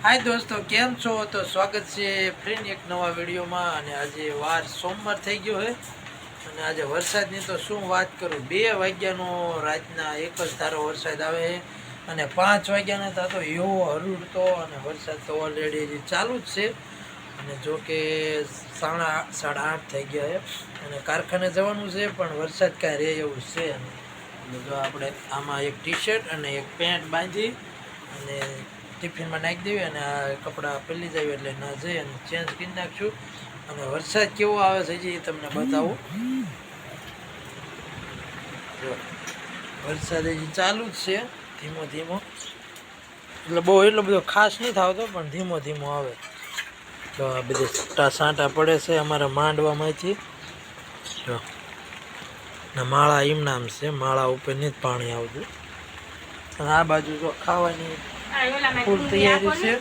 हाय दोस्तों केम छो तो स्वागत है फ्रेंड एक नवा वीडियो में। आज वार सोमवार थी गयो है और आज वरसाद तो शू बात करूँ 2 वाग्यानो रातना एक ज धारो वरसाद आवे है और 5 वाग्याना था तो एवो हरूड़तो और वरसाद तो ऑलरेडी चालू ज छे। जो कि 8:30 थी गया है और कारखाने जवानुं छे पण वरसाद कांई रहे एवुं छे। जो आपणे आमां एक टी शर्ट और एक पेન્ટ बांधी અને ટિફિનમાં નાખી દેવી અને આ કપડાં પહેરી જાવી એટલે ના જઈ અને ચેન્જ કરી નાખશું। અને વરસાદ કેવો આવે છે એ તમને બતાવું। જો વરસાદ હજી ચાલુ જ છે ધીમો ધીમો, એટલે બહુ એટલો બધો ખાસ નહીં થતો પણ ધીમો ધીમો આવે। જો આ બધે સાંટા પડે છે અમારા માંડવામાંથી। જો ને માળા ઈમનામ છે, માળા ઉપર નહીં પાણી આવતું। અને આ બાજુ જો ખાવાની ફૂલ તૈયારી છે,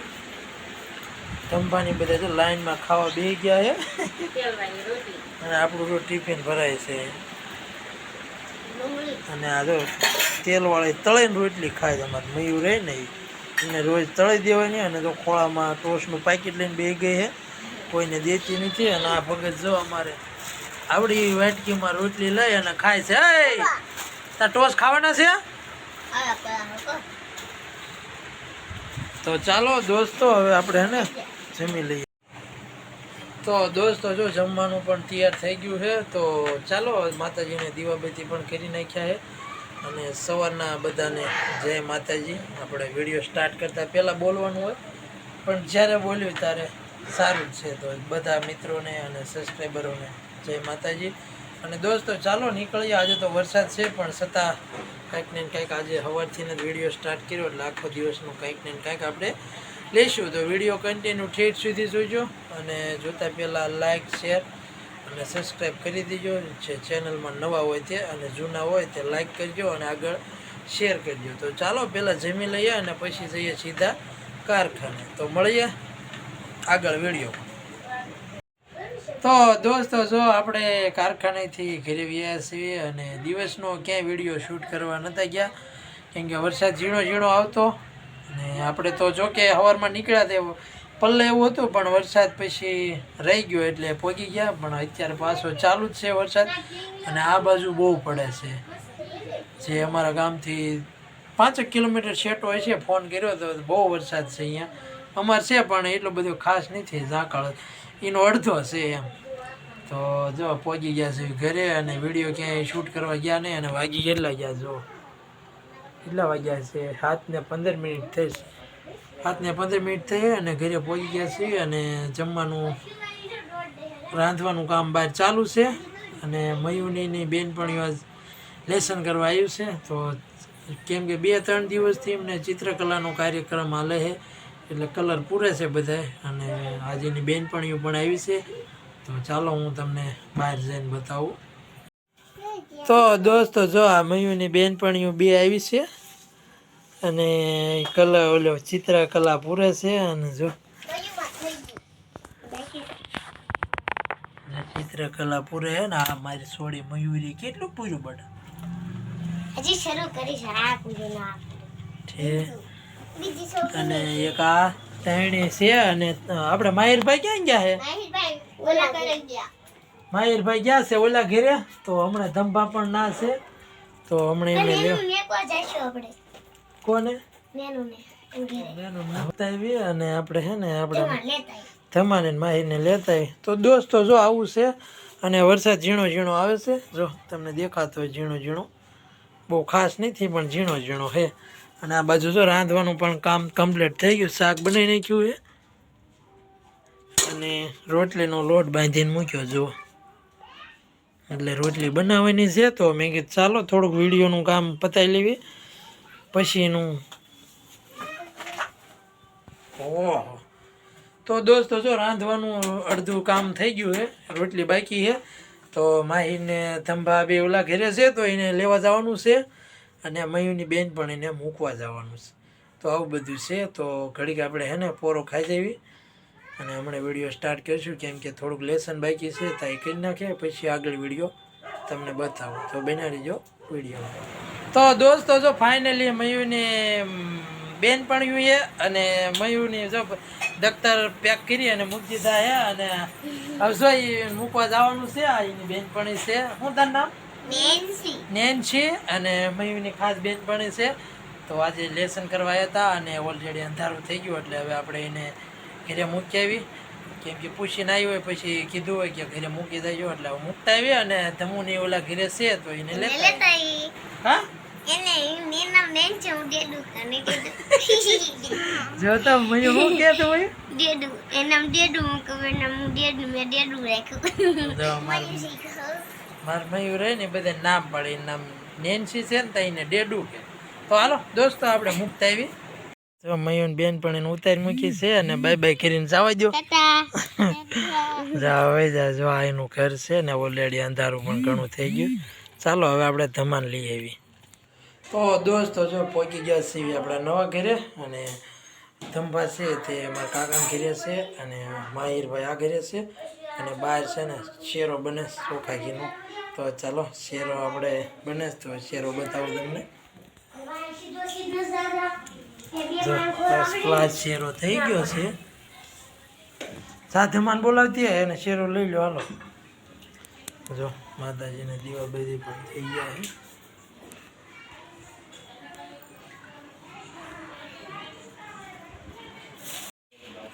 ધંભાની બધા જો લાઈનમાં ખાવા બેસી ગયા છે અને આપણું જો ટિફિન ભરાય છે। અને આ જો તેલવાળી તળીને રોટલી ખાય તમારે મયુર રહે ને એને રોજ તળી દેવાની। અને જો ખોળામાં ટોસ્ટનું પાકીટ લઈને બેસી ગઈ છે, કોઈને દેતી નથી। અને આ ભગત જો અમારે આવડી વાટકીમાં રોટલી લઈ અને ખાય છે। તાર ટોસ્ટ ખાવાના છે? तो चलो दोस्तों हवे आपणे ने जमी लईए। तो दोस्तों जो जमवानुं पण तैयार थई गयुं है, तो चलो माताजी ने दीवाबत्ती पण करी नाख्या है। अने सवारना बधाने जय माताजी। आपणे विडियो स्टार्ट करता पहला बोलवानुं होय पण ज्यारे बोल्युं त्यारे सारुं ज छे। तो बधा मित्रोने अने सब्सक्राइबरोने जय माताजी। अने दोस्तों चालो निकळीए। आज तो वरसाद छे पण छतां કંઈક ને કંઈક આજે સવારથી જ વિડીયો સ્ટાર્ટ કર્યો એટલે આખો દિવસનું કંઈક ને કંઈક આપણે લઈશું। તો વિડીયો કન્ટિન્યુ ઠેઠ સુધી જોજો અને જોતા પહેલાં લાઇક શેર અને સબસ્ક્રાઈબ કરી દેજો। જે ચેનલમાં નવા હોય તે અને જૂના હોય તે લાઇક કરજો અને આગળ શેર કરજો। તો ચાલો પહેલાં જમી લઈએ અને પછી જઈએ સીધા કારખાને। તો મળીએ આગળ વિડીયો। तो दोस्तों जो આપણે કારખાનેથી ઘરે વ્યા છીએ અને દિવસનો ક્યાંય વિડીયો શૂટ કરવા નહોતા ગયા કેમ કે વરસાદ ઝીણો ઝીણો આવતો અને આપણે તો જો કે સવારમાં નીકળ્યા તે પલ્લે એવું હતું પણ વરસાદ પછી રહી ગયો એટલે પહોંચી ગયા। પણ અત્યારે પાછો ચાલુ જ છે વરસાદ અને આ બાજુ બહુ પડે છે। જે અમારા ગામથી 5 કિલોમીટર છેટો હોય છે। ફોન કર્યો તો બહુ વરસાદ છે અહીંયા અમારે છે પણ એટલો બધો ખાસ નથી, ઝાકળ એનો અડધો છે એમ। તો જો પહોંચી ગયા છે ઘરે અને વિડીયો ક્યાંય શૂટ કરવા ગયા નહીં। અને વાગી કેટલા ગયા જો કેટલા વાગ્યા છે 7:15 થઈ છે, 7:15 થઈ અને ઘરે પહોંચી ગયા છીએ। અને જમવાનું રાંધવાનું કામ બહાર ચાલુ છે અને મયુની બેનપણીઓ લેસન કરવા આવ્યું છે। તો કેમ કે 2-3 દિવસથી એમને ચિત્રકલાનો કાર્યક્રમ હાલે છે એટલે કલર પૂરે છે બધાય અને આજની બેનપણીઓ પણ આવી છે। તો ચાલો હું તમને બહાર જઈને બતાવું। તો દોસ્તો જો આ મયુની બેનપણીઓ બે આવી છે અને કલર ઓલો ચિત્રકલા પૂરે છે। અને જો ચિત્રકલા પૂરે છે ને આ મારી સોડી મયુરી કેટલું પૂરું બટ હજી શરૂ કરી છે આ પૂરું ના અને એક આ તૈણી છે। અને આપણે માહિરભાઈ ક્યાં ગયા છે? માહિરભાઈ ગયા છે ઓલા ઘરે। તો હમણાં ધંભા પણ ના છે તો હમણાં એમને કોને બતાવી અને આપણે છે ને આપણે ધમાને માહિરને લેતા। તો દોસ્તો જો આવું છે અને વરસાદ ઝીણો ઝીણો આવે છે, જો તમને દેખાતો હોય ઝીણો ઝીણો, બહુ ખાસ નથી પણ ઝીણો ઝીણો છે। અને આ બાજુ જો રાંધવાનું પણ કામ કમ્પ્લીટ થઈ ગયું, શાક બનાવી નાખ્યું છે અને રોટલીનો લોટ બાંધીને મૂક્યો જો એટલે રોટલી બનાવવાની છે। તો મેં કીધું ચાલો થોડુંક વિડીયોનું કામ પતાવી લેવી પછી એનું। ઓહો તો દોસ્તો જો રાંધવાનું અડધું કામ થઈ ગયું છે, રોટલી બાકી છે। તો માહીને થંભા બે ઓલા ઘરે છે તો એને લેવા જવાનું છે અને મયુની બેન પણ એને મૂકવા જવાનું છે। તો આવું બધું છે। તો ઘડીક આપણે હે ને પોરો ખાઈ જવી અને હમણાં વિડીયો સ્ટાર્ટ કરીશું કેમ કે થોડુંક લેસન બાકી છે તો એ કરી નાખે પછી આગળ વિડીયો તમને બતાવું। તો બનાવી જો વિડીયો। તો દોસ્તો જો ફાઇનલી મયુને બેનપણીયું છે અને મયુરની જો દફતર પેક કરી અને મૂકી દીધા છે અને હવે જો ઈ મૂકવા જવાનું છે. આ એની બેનપણી છે. શું તારું નામ? નેન્સી. અને મયુરની ખાસ બેનપણી છે. તો આજે લેસન કરવા આવ્યા હતા અને ઓલરેડી અંધારું થઈ ગયું એટલે હવે આપણે એને ઘરે મૂકી આવી. કેમ કે પૂછીને આવી હોય પછી કીધું હોય કે ઘરે મૂકી દેજો એટલે હવે મૂકતા આવી. અને ધમુની ઓલા ઘરે છે તો એને લેતા હા જો તો મયુ હું કહેતો હોય માર મયુ રહે ને બધા નામ પડે નામ નેન્સી છે ને તો એને ડેડુ કે. તો હાલો દોસ્તો આપણે મૂકતા આવી. જો મયુન બેન પણ એને ઉતારી મૂકી છે અને બાય બાય કરીને જવા દો. જાવે જા જો આ એનું ઘર છે ને ઓલરેડી અંધારું પણ ઘણું થઈ ગયું. ચાલો હવે આપણે ધમાન લઈ આવી. તો દોસ્તો જો પહોંચી ગયા છીએ આપણા નવા ઘરે અને ધંભા છે તે અમારા કાકાના ઘરે છે અને માહિરભાઈ આ ઘરે છે અને બહાર છે ને શેરો બને ચોખા ઘીનો. તો ચાલો શેરો આપણે બને તો શેરો બતાવું તમને. જો ફર્સ્ટ ક્લાસ શેરો થઈ ગયો છે. સાધમાન બોલાવતી હોય અને શેરો લઈ લો હાલો. જો માતાજીને દીવા બધી પણ થઈ ગયા છે.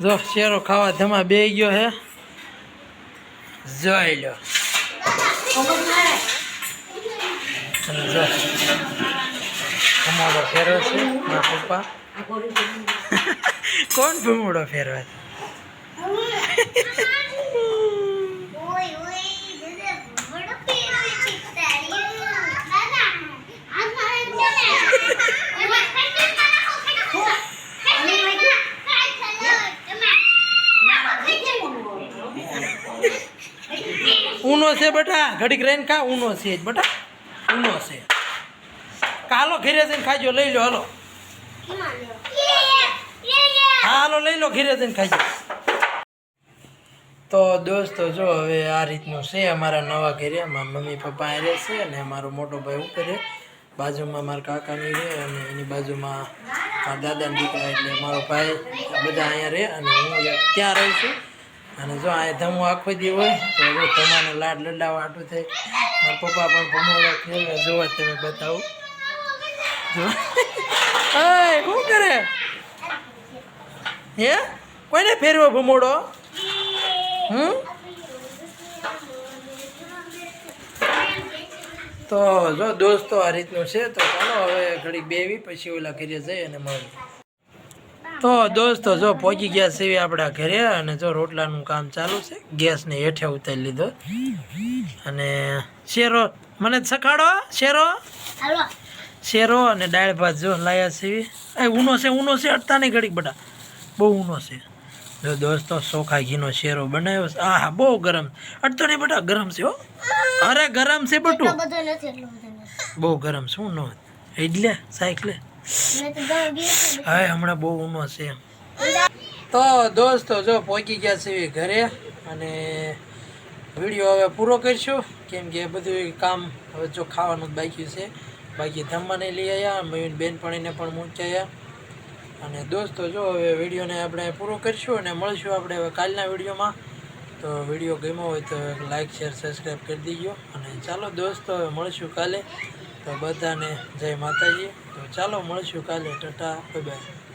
જો શેરો ખાવા ધમા બે ગયો હે. જોઈ લો જો ભમોડો ફેરવે છે મારા પપ્પા. કોણ ભમોડો ફેરવે? ઊનો છે બેટા ઘડીક રહીને ખા. ઊનો છે જ બેટા ઊનો છે. કાલો ઘરે જઈને ખાજો લઈ લો હાલો. હા હાલો લઈ લો ઘરે જઈને ખાજો. તો દોસ્તો જો હવે આ રીતનું છે અમારા નવા ઘરે. મારા મમ્મી પપ્પા અહીં રહે છે અને મારો મોટો ભાઈ ઉપર રહે. બાજુમાં મારા કાકાની રહે અને એની બાજુમાં મારા દાદાની દીકરા એટલે મારો ભાઈ બધા અહીંયા રહે અને હું ત્યાં રહું છું. અને જો આ ધમો આખો દી હોય તો જો ધમાનો લાડ લડાવવા હાટું થાય. મારા પપ્પા પણ ભમોડો ફેરવે જોવા તમે બતાવું. જો શું કરે હે? કોઈને ફેરવો ભમોડો? તો જો દોસ્તો આ રીતનું છે. તો ચાલો હવે ઘડી બેવી પછી ઓલા ઘરે જઈ અને મળીએ. તો દોસ્તો જો પહોંચી ગયા છીએ આપણા ઘરે અને જો રોટલાનું કામ ચાલુ છે. ગેસને હેઠે ઉતારી લીધો અને શેરો મને સખાડો. શેરો અને દાળ ભાત જો લાયા છીએ. ઊનો છે અડતા નહીં ઘડીક બેટા બહુ ઊનો છે. જો દોસ્તો ચોખા ઘીનો શેરો બનાવ્યો છે. હા બહુ ગરમ અડતો નહીં બેટા ગરમ છે હો. અરે ગરમ છે બટું બહુ ગરમ છે. શું ન એટલે સાયકલે હવે હમણાં બહુ ઊનો છે. તો દોસ્તો જો પહોંચી ગયા છે ઘરે અને વિડીયો હવે પૂરો કરીશું કેમ કે બધું કામ હવે જો ખાવાનું જ બાકી છે. બાકી ધમવાને લઈ આવ્યા મયુન બેનપણીને પણ મૂકી આવ્યા. અને દોસ્તો જો હવે વિડીયોને આપણે પૂરો કરીશું અને મળીશું આપણે હવે કાલના વિડીયોમાં. તો વિડીયો ગમ્યો હોય તો લાઈક શેર સબસ્ક્રાઈબ કરી દીજો અને ચાલો દોસ્તો હવે મળીશું કાલે. તો બધાને જય માતાજી. તો ચાલો મળીશું કાલે. Tata bye bye.